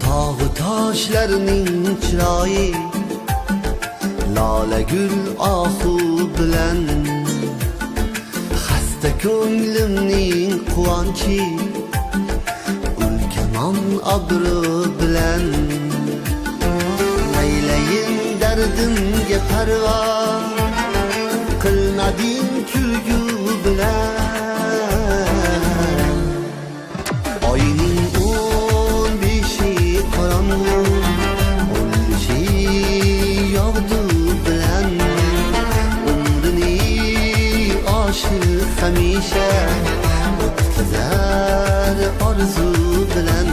Tog'u toshlarning chiroyi lola gul ohu bilan, xasta ko'nglimning quvonchi ulkamon obro' bilan. Aylayin dardimga parvo, qilmading kulgu bilan. Oyning 15 qorong'u o'lishi yog'du bilan, umrini oshiq hamisha o'tkazar orzu bilan.